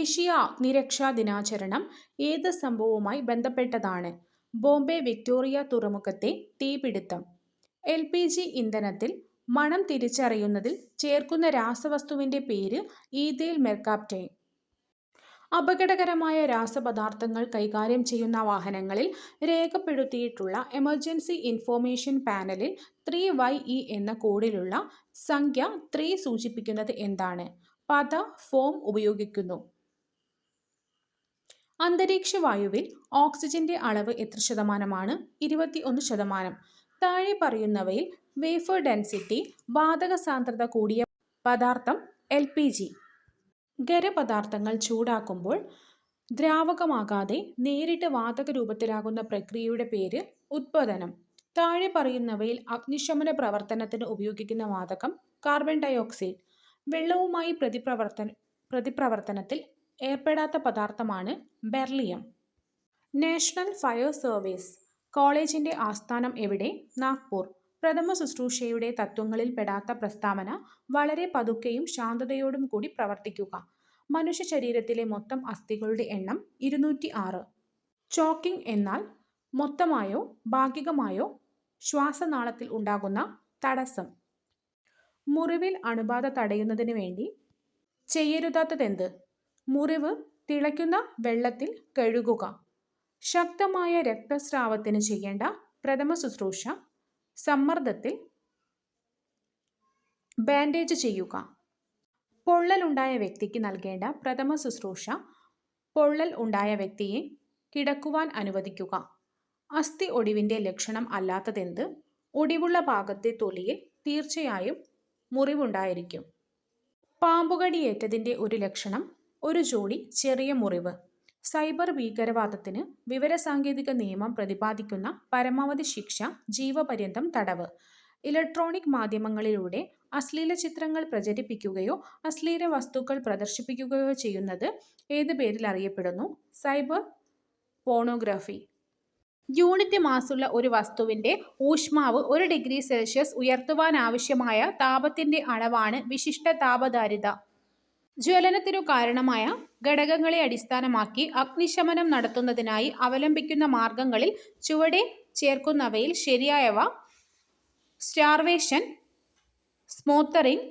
ദേശീയ അഗ്നിരക്ഷാ ദിനാചരണം ഏത് സംഭവവുമായി ബന്ധപ്പെട്ടതാണ്? ബോംബെ വിക്ടോറിയ തുറമുഖത്തെ തീപിടുത്തം. LPG ഇന്ധനത്തിൽ മണം തിരിച്ചറിയുന്നതിൽ ചേർക്കുന്ന രാസവസ്തുവിന്റെ പേര് ഈഥൈൽ മെർകാപ്റ്റൈൻ. അപകടകരമായ രാസപദാർത്ഥങ്ങൾ കൈകാര്യം ചെയ്യുന്ന വാഹനങ്ങളിൽ രേഖപ്പെടുത്തിയിട്ടുള്ള എമർജൻസി ഇൻഫോർമേഷൻ പാനലിൽ 3YE എന്ന കോഡിലുള്ള സംഖ്യ 3 സൂചിപ്പിക്കുന്നത് എന്താണ്? പത ഫോം ഉപയോഗിക്കുന്നു. അന്തരീക്ഷവായുവിൽ ഓക്സിജന്റെ അളവ് എത്ര ശതമാനമാണ്? 21%. താഴെ പറയുന്നവയിൽ വേപ്പർ ഡെൻസിറ്റി വാതക സാന്ദ്രത കൂടിയ പദാർത്ഥം LPG. ഖരപദാർത്ഥങ്ങൾ ചൂടാക്കുമ്പോൾ ദ്രാവകമാകാതെ നേരിട്ട് വാതക രൂപത്തിലാകുന്ന പ്രക്രിയയുടെ പേര് ഉത്പാദനം. താഴെ പറയുന്നവയിൽ അഗ്നിശമന പ്രവർത്തനത്തിന് ഉപയോഗിക്കുന്ന വാതകം കാർബൺ ഡയോക്സൈഡ്. വെള്ളവുമായി പ്രതിപ്രവർത്തനത്തിൽ ഏർപ്പെടാത്ത പദാർത്ഥമാണ് ബെർലിയം. നാഷണൽ ഫയർ സർവീസ് കോളേജിന്റെ ആസ്ഥാനം എവിടെ? നാഗ്പൂർ. പ്രഥമ ശുശ്രൂഷയുടെ തത്വങ്ങളിൽ പെടാത്ത പ്രസ്താവന വളരെ പതുക്കെയും ശാന്തതയോടും കൂടി പ്രവർത്തിക്കുക. മനുഷ്യ ശരീരത്തിലെ മൊത്തം അസ്ഥികളുടെ എണ്ണം 206. ചോക്കിംഗ് എന്നാൽ മൊത്തമായോ ഭാഗികമായോ ശ്വാസനാളത്തിൽ ഉണ്ടാകുന്ന തടസ്സം. മുറിവിൽ അണുബാധ തടയുന്നതിന് വേണ്ടി ചെയ്യരുതാത്തതെന്ത്? മുറിവ് തിളയ്ക്കുന്ന വെള്ളത്തിൽ കഴുകുക. ശക്തമായ രക്തസ്രാവത്തിന് ചെയ്യേണ്ട പ്രഥമ ശുശ്രൂഷ സമ്മർദ്ദത്തിൽ ബാൻഡേജ് ചെയ്യുക. പൊള്ളൽ ഉണ്ടായ വ്യക്തിക്ക് നൽകേണ്ട പ്രഥമ ശുശ്രൂഷ പൊള്ളൽ ഉണ്ടായ വ്യക്തിയെ കിടക്കുവാൻ അനുവദിക്കുക. അസ്ഥി ഒടിവിന്റെ ലക്ഷണം അല്ലാത്തതെന്ത്? ഒടിവുള്ള ഭാഗത്തെ തൊലിയിൽ തീർച്ചയായും മുറിവുണ്ടായിരിക്കും. പാമ്പുകടിയേറ്റതിന്റെ ഒരു ലക്ഷണം ഒരു ജോഡി ചെറിയ മുറിവ്. സൈബർ ഭീകരവാദത്തിന് വിവരസാങ്കേതിക നിയമം പ്രതിപാദിക്കുന്ന പരമാവധി ശിക്ഷ ജീവപര്യന്തം തടവ്. ഇലക്ട്രോണിക് മാധ്യമങ്ങളിലൂടെ അശ്ലീല ചിത്രങ്ങൾ പ്രചരിപ്പിക്കുകയോ അശ്ലീല വസ്തുക്കൾ പ്രദർശിപ്പിക്കുകയോ ചെയ്യുന്നത് ഏത് പേരിൽ അറിയപ്പെടുന്നു? Cyber pornography. യൂണിറ്റ് മാസുള്ള ഒരു വസ്തുവിന്റെ ഊഷ്മാവ് 1 ഡിഗ്രി സെൽഷ്യസ് ഉയർത്തുവാനാവശ്യമായ താപത്തിന്റെ അളവാണ് വിശിഷ്ട താപധാരിത. ജ്വലനത്തിനു കാരണമായ ഘടകങ്ങളെ അടിസ്ഥാനമാക്കി അഗ്നിശമനം നടത്തുന്നതിനായി അവലംബിക്കുന്ന മാർഗങ്ങളിൽ ചുവടെ ചേർക്കുന്നവയിൽ ശരിയായവ: സ്റ്റാർവേഷൻ, സ്മോത്തറിംഗ്,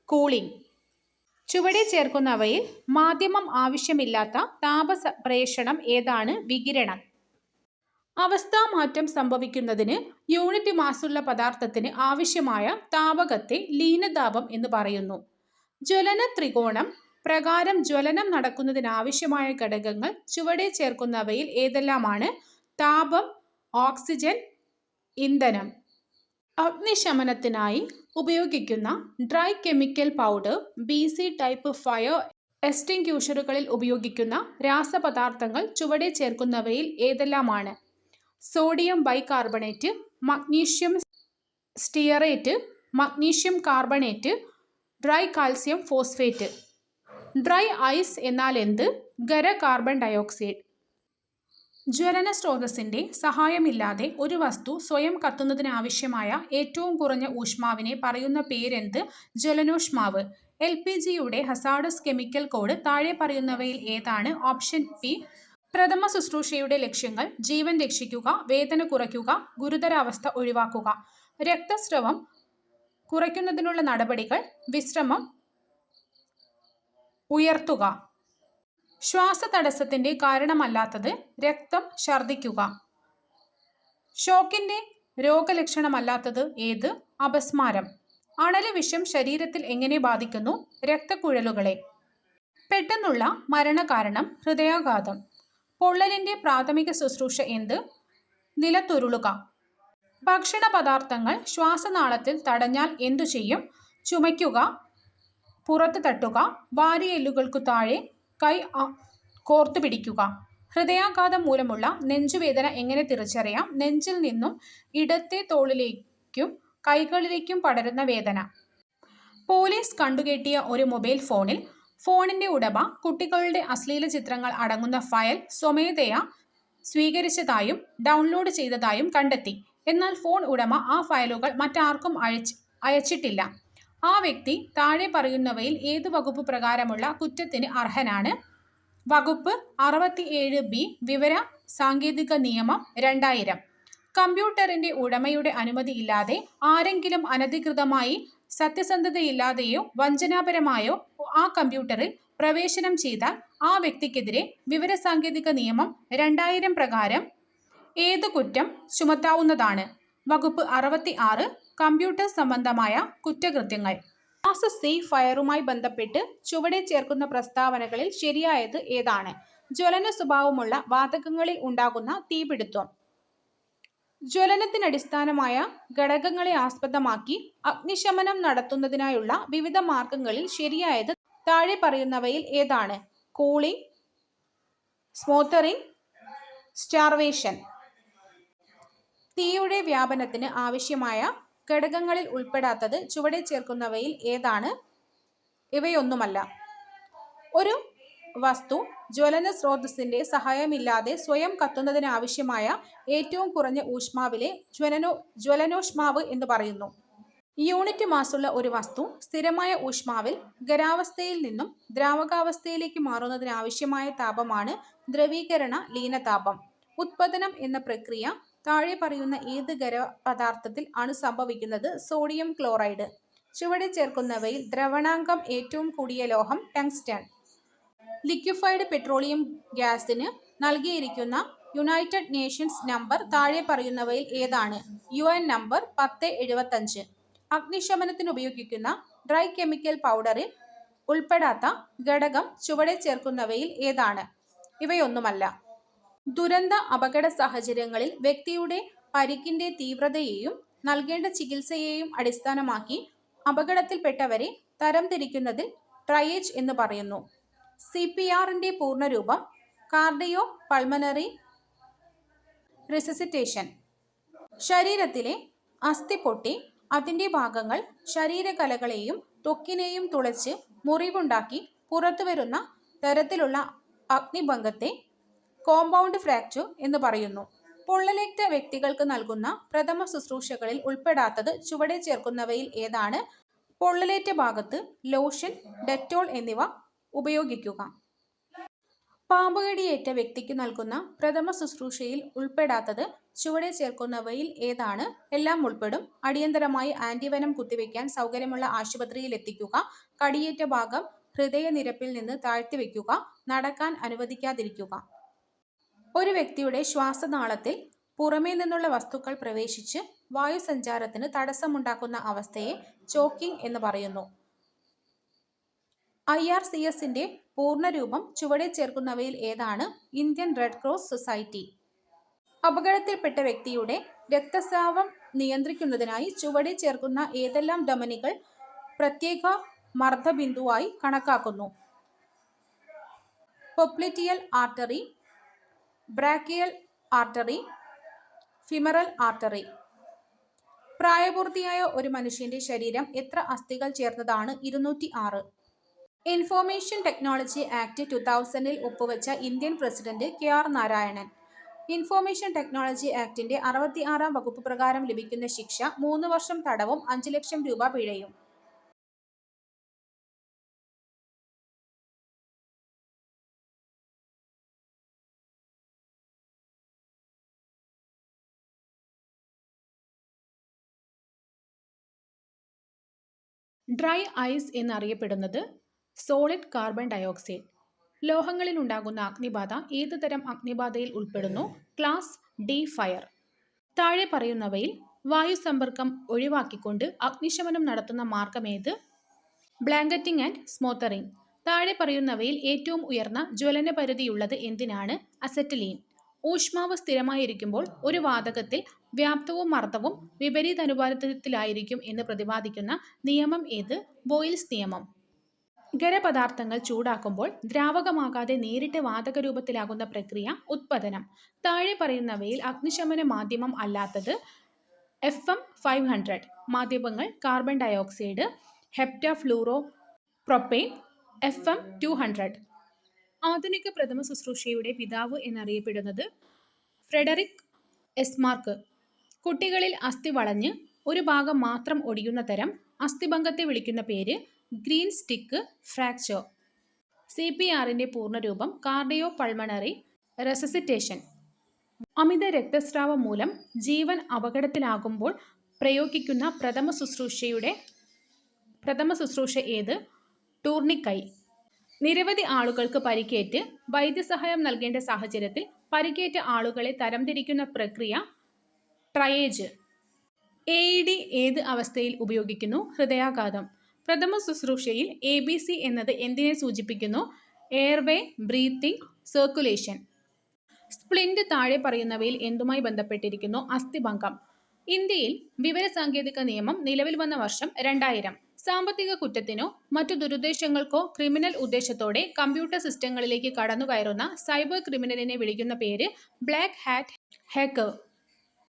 കൂളിംഗ്. ചുവടെ ചേർക്കുന്നവയിൽ മാധ്യമം ആവശ്യമില്ലാത്ത താപപ്രേഷണം ഏതാണ്? വികിരണം. അവസ്ഥാമാറ്റം സംഭവിക്കുന്നതിന് യൂണിറ്റ് മാസുള്ള പദാർത്ഥത്തിന് ആവശ്യമായ താപകത്തെ ലീനതാപം എന്ന് പറയുന്നു. ജ്വലന ത്രികോണം പ്രകാരം ജ്വലനം നടക്കുന്നതിനാവശ്യമായ ഘടകങ്ങൾ ചുവടെ ചേർക്കുന്നവയിൽ ഏതെല്ലാമാണ്? താപം, ഓക്സിജൻ, ഇന്ധനം. അഗ്നിശമനത്തിനായി ഉപയോഗിക്കുന്ന dry chemical powder, BC type fire എക്സ്റ്റിങ്ക്യൂഷറുകളിൽ ഉപയോഗിക്കുന്ന രാസപദാർത്ഥങ്ങൾ ചുവടെ ചേർക്കുന്നവയിൽ ഏതെല്ലാമാണ്? Sodium bicarbonate, magnesium stearate, magnesium carbonate, dry calcium phosphate. Dry ice എന്നാൽ എന്ത്? ഖര കാർബൺ ഡയോക്സൈഡ്. ജ്വലന സ്രോതസ്സിന്റെ സഹായമില്ലാതെ ഒരു വസ്തു സ്വയം കത്തുന്നതിനാവശ്യമായ ഏറ്റവും കുറഞ്ഞ ഊഷ്മാവിനെ പറയുന്ന പേരെന്ത്? ജ്വലനോഷ്മാവ്. LPGയുടെ ഹസാർഡസ് കെമിക്കൽ കോഡ് താഴെ പറയുന്നവയിൽ ഏതാണ്? Option P. പ്രഥമ ശുശ്രൂഷയുടെ ലക്ഷ്യങ്ങൾ: ജീവൻ രക്ഷിക്കുക, വേദന കുറയ്ക്കുക, ഗുരുതരാവസ്ഥ ഒഴിവാക്കുക. രക്തസ്രവം കുറയ്ക്കുന്നതിനുള്ള നടപടികൾ: വിശ്രമം ഉയർത്തുക. ശ്വാസതടസ്സത്തിന്റെ കാരണമല്ലാത്തത്: രക്തം ഛർദ്ദിക്കുക. ഷോക്കിന്റെ രോഗലക്ഷണമല്ലാത്തത് ഏത്? അപസ്മാരം. അണല് വിഷം ശരീരത്തിൽ എങ്ങനെ ബാധിക്കുന്നു? രക്തക്കുഴലുകളെ. പെട്ടെന്നുള്ള മരണകാരണം: ഹൃദയാഘാതം. പൊള്ളലിന്റെ പ്രാഥമിക ശുശ്രൂഷ എന്ത്? നിലത്തുരുളുക. ഭക്ഷണ പദാർത്ഥങ്ങൾ ശ്വാസനാളത്തിൽ തടഞ്ഞാൽ എന്തു ചെയ്യും? ചുമയ്ക്കുക, പുറത്ത് തട്ടുക, വാരിയെല്ലുകൾക്കു താഴെ കൈ കോർത്തു പിടിക്കുക. ഹൃദയാഘാതം മൂലമുള്ള നെഞ്ചുവേദന എങ്ങനെ തിരിച്ചറിയാം? നെഞ്ചിൽ നിന്നും ഇടത്തെ തോളിലേക്കും കൈകളിലേക്കും പടരുന്ന വേദന. പോലീസ് കണ്ടുകെട്ടിയ ഒരു മൊബൈൽ ഫോണിൽ ഫോണിന്റെ ഉടമ കുട്ടികളുടെ അശ്ലീല ചിത്രങ്ങൾ അടങ്ങുന്ന ഫയൽ സ്വമേധയാ സ്വീകരിച്ചതായും ഡൗൺലോഡ് ചെയ്തതായും കണ്ടെത്തി. എന്നാൽ ഫോൺ ഉടമ ആ ഫയലുകൾ മറ്റാർക്കും അയച്ചിട്ടില്ല. ആ വ്യക്തി താഴെ പറയുന്നവയിൽ ഏത് വകുപ്പ് പ്രകാരമുള്ള കുറ്റത്തിന് അർഹനാണ്? വകുപ്പ് 67B വിവര സാങ്കേതിക നിയമം 2000. കമ്പ്യൂട്ടറിന്റെ ഉടമയുടെ അനുമതിയില്ലാതെ ആരെങ്കിലും അനധികൃതമായി സത്യസന്ധതയില്ലാതെയോ വഞ്ചനാപരമായോ ആ കമ്പ്യൂട്ടറിൽ പ്രവേശനം ചെയ്താൽ ആ വ്യക്തിക്കെതിരെ വിവരസാങ്കേതിക നിയമം 2000 പ്രകാരം ഏത് കുറ്റം ചുമത്താവുന്നതാണ്? വകുപ്പ് 66 കമ്പ്യൂട്ടർ സംബന്ധമായ കുറ്റകൃത്യങ്ങൾ. ക്ലാസ് സി ഫയറുമായി ബന്ധപ്പെട്ട് ചുവടെ ചേർക്കുന്ന പ്രസ്താവനകളിൽ ശരിയായത് ഏതാണ്? ജ്വലന സ്വഭാവമുള്ള വാതകങ്ങളിൽ ഉണ്ടാകുന്ന തീപിടുത്തം. ജ്വലനത്തിനടിസ്ഥാനമായ ഘടകങ്ങളെ ആസ്പദമാക്കി അഗ്നിശമനം നടത്തുന്നതിനായുള്ള വിവിധ മാർഗങ്ങളിൽ ശരിയായത് താഴെ പറയുന്നവയിൽ ഏതാണ്? Cooling, smothering, starvation. തീയുടെ വ്യാപനത്തിന് ആവശ്യമായ ഘടകങ്ങളിൽ ഉൾപ്പെടാത്തത് ചുവടെ ചേർക്കുന്നവയിൽ ഏതാണ്? ഇവയൊന്നുമല്ല. ഒരു വസ്തു ജ്വലന സ്രോതസ്സിന്റെ സഹായമില്ലാതെ സ്വയം കത്തുന്നതിനാവശ്യമായ ഏറ്റവും കുറഞ്ഞ ഊഷ്മാവിലെ ജ്വലനോഷ്മാവ് എന്ന് പറയുന്നു. യൂണിറ്റ് മാസുള്ള ഒരു വസ്തു സ്ഥിരമായ ഊഷ്മാവിൽ ഖരാവസ്ഥയിൽ നിന്നും ദ്രാവകാവസ്ഥയിലേക്ക് മാറുന്നതിനാവശ്യമായ താപമാണ് ദ്രവീകരണ ലീനതാപം. ഉത്പതനം എന്ന പ്രക്രിയ താഴെ പറയുന്ന ഏത് ഖരപദാർത്ഥത്തിൽ ആണ് സംഭവിക്കുന്നത്? Sodium chloride. ചുവടെ ചേർക്കുന്നവയിൽ ദ്രവണാങ്കം ഏറ്റവും കൂടിയ ലോഹം ടങ്സ്റ്റൺ. ലിക്വിഫൈഡ് പെട്രോളിയം ഗ്യാസിന് നൽകിയിരിക്കുന്ന യുണൈറ്റഡ് നേഷൻസ് നമ്പർ താഴെ പറയുന്നവയിൽ ഏതാണ്? UN number 1075. അഗ്നിശമനത്തിന് ഉപയോഗിക്കുന്ന ഡ്രൈ കെമിക്കൽ പൗഡറിൽ ഉൾപ്പെടാത്ത ഘടകം ചുവടെ ചേർക്കുന്നവയിൽ ഏതാണ്? ഇവയൊന്നുമല്ല. ദുരന്ത അപകട സാഹചര്യങ്ങളിൽ വ്യക്തിയുടെ പരിക്കിന്റെ തീവ്രതയെയും നൽകേണ്ട ചികിത്സയെയും അടിസ്ഥാനമാക്കി അപകടത്തിൽപ്പെട്ടവരെ തരംതിരിക്കുന്നതിൽ ട്രയേജ് എന്ന് പറയുന്നു. CPRന്റെ പൂർണ്ണരൂപം കാർഡിയോ പൾമനറി റിസസിറ്റേഷൻ. ശരീരത്തിലെ അസ്ഥി പൊട്ടി അതിന്റെ ഭാഗങ്ങൾ ശരീരകലകളെയും ത്വക്കിനെയും തുളച്ച് മുറിവുണ്ടാക്കി പുറത്തുവരുന്ന തരത്തിലുള്ള അഗ്നിഭംഗത്തെ കോമ്പൗണ്ട് ഫ്രാക്ചർ എന്ന് പറയുന്നു. പൊള്ളലേറ്റ വ്യക്തികൾക്ക് നൽകുന്ന പ്രഥമ ശുശ്രൂഷകളിൽ ഉൾപ്പെടാത്തത് ചുവടെ ചേർക്കുന്നവയിൽ ഏതാണ്? പൊള്ളലേറ്റ ഭാഗത്ത് ലോഷൻ, ഡെറ്റോൾ എന്നിവ ഉപയോഗിക്കുക. പാമ്പുകടിയേറ്റ വ്യക്തിക്ക് നൽകുന്ന പ്രഥമ ശുശ്രൂഷയിൽ ഉൾപ്പെടാത്തത് ചുവടെ ചേർക്കുന്നവയിൽ ഏതാണ്? എല്ലാം ഉൾപ്പെടും. അടിയന്തരമായി ആന്റിവെനം കുത്തിവയ്ക്കാൻ സൗകര്യമുള്ള ആശുപത്രിയിൽ എത്തിക്കുക. കടിയേറ്റ ഭാഗം ഹൃദയനിരപ്പിൽ നിന്ന് താഴ്ത്തിവെക്കുക. നടക്കാൻ അനുവദിക്കാതിരിക്കുക. ഒരു വ്യക്തിയുടെ ശ്വാസനാളത്തിൽ പുറമേ നിന്നുള്ള വസ്തുക്കൾ പ്രവേശിച്ച് വായുസഞ്ചാരത്തിന് തടസ്സമുണ്ടാക്കുന്ന അവസ്ഥയെ ചോക്കിംഗ് എന്ന് പറയുന്നു. IRCSന്റെ പൂർണ്ണരൂപം ചുവടെ ചേർക്കുന്നവയിൽ ഏതാണ്? Indian red cross society. അപകടത്തിൽപ്പെട്ട വ്യക്തിയുടെ രക്തസ്രാവം നിയന്ത്രിക്കുന്നതിനായി ചുവടെ ചേർക്കുന്ന ഏതെല്ലാം ധമനികൾ പ്രത്യേക മർദ്ദബിന്ദുവായി കണക്കാക്കുന്നു? Popliteal artery, brachial artery, femoral artery. പ്രായപൂർത്തിയായ ഒരു മനുഷ്യന്റെ ശരീരം എത്ര അസ്ഥികൾ ചേർന്നതാണ്? 206. ഇൻഫോർമേഷൻ ടെക്നോളജി ആക്ട് 2000 ഒപ്പുവെച്ച Indian president KR Narayanan. Information technology ആക്ടിന്റെ 66 വകുപ്പ് പ്രകാരം ലഭിക്കുന്ന ശിക്ഷ 3 വർഷം തടവും 5 ലക്ഷം രൂപ പിഴയും. ഡ്രൈ ഐസ് എന്നറിയപ്പെടുന്നത് സോളിഡ് കാർബൺ ഡയോക്സൈഡ്. ലോഹങ്ങളിൽ ഉണ്ടാകുന്ന അഗ്നിബാധ ഏത് തരം അഗ്നിബാധയിൽ ഉൾപ്പെടുന്നു? Class D fire. താഴെ പറയുന്നവയിൽ വായുസമ്പർക്കം ഒഴിവാക്കിക്കൊണ്ട് അഗ്നിശമനം നടത്തുന്ന മാർഗമേത്? Blanketing and സ്മോത്തറിംഗ്. താഴെ പറയുന്നവയിൽ ഏറ്റവും ഉയർന്ന ജ്വലന പരിധിയുള്ളത് എന്തിനാണ്? അസറ്റലീൻ. ഊഷ്മാവ് സ്ഥിരമായിരിക്കുമ്പോൾ ഒരു വാതകത്തിൽ വ്യാപ്തവും മർദ്ദവും വിപരീത അനുപാതത്തിലായിരിക്കും എന്ന് പ്രതിപാദിക്കുന്ന നിയമം ഏത്? ബോയിൽസ് നിയമം. ഖരപദാർത്ഥങ്ങൾ ചൂടാക്കുമ്പോൾ ദ്രാവകമാകാതെ നേരിട്ട് വാതകരൂപത്തിലാകുന്ന പ്രക്രിയ ഉത്പതനം. താഴെ പറയുന്നവയിൽ അഗ്നിശമന മാധ്യമം അല്ലാത്തത്? FM 500. മാധ്യമങ്ങൾ കാർബൺ ഡയോക്സൈഡ്, ഹെപ്റ്റഫ്ലൂറോ പ്രൊപ്പെയ്ൻ, FM 200. ആധുനിക പ്രഥമ ശുശ്രൂഷയുടെ പിതാവ് എന്നറിയപ്പെടുന്നത് ഫ്രെഡറിക് എസ്മാർക്ക്. കുട്ടികളിൽ അസ്ഥി വളഞ്ഞ് ഒരു ഭാഗം മാത്രം ഒടിയുന്ന തരം അസ്ഥിഭംഗത്തെ വിളിക്കുന്ന പേര് ഗ്രീൻ സ്റ്റിക്ക് ഫ്രാക്ചർ. CPRന്റെ പൂർണ്ണരൂപം കാർഡിയോ പൾമണറി റെസസിറ്റേഷൻ. അമിത രക്തസ്രാവം മൂലം ജീവൻ അപകടത്തിലാകുമ്പോൾ പ്രയോഗിക്കുന്ന പ്രഥമ ശുശ്രൂഷ ഏത്? ടൂർണിക്കൈ. നിരവധി ആളുകൾക്ക് പരിക്കേറ്റ് വൈദ്യസഹായം നൽകേണ്ട സാഹചര്യത്തിൽ പരിക്കേറ്റ ആളുകളെ തരംതിരിക്കുന്ന പ്രക്രിയ ട്രയേജ്. AED ഏത് അവസ്ഥയിൽ ഉപയോഗിക്കുന്നു? ഹൃദയാഘാതം. പ്രഥമ ശുശ്രൂഷയിൽ ABC എന്നത് എന്തിനെ സൂചിപ്പിക്കുന്നു? Airway, breathing, circulation. സ്പ്ലിന്റ് താഴെ പറയുന്നവയിൽ എന്തുമായി ബന്ധപ്പെട്ടിരിക്കുന്നു? അസ്ഥിഭംഗം. ഇന്ത്യയിൽ വിവരസാങ്കേതിക നിയമം നിലവിൽ വന്ന വർഷം 2000. സാമ്പത്തിക കുറ്റത്തിനോ മറ്റു ദുരുദ്ദേശങ്ങൾക്കോ ക്രിമിനൽ ഉദ്ദേശത്തോടെ കമ്പ്യൂട്ടർ സിസ്റ്റങ്ങളിലേക്ക് കടന്നുകയറുന്ന സൈബർ ക്രിമിനലിനെ വിളിക്കുന്ന പേര് ബ്ലാക്ക് ഹാറ്റ് ഹാക്കർ.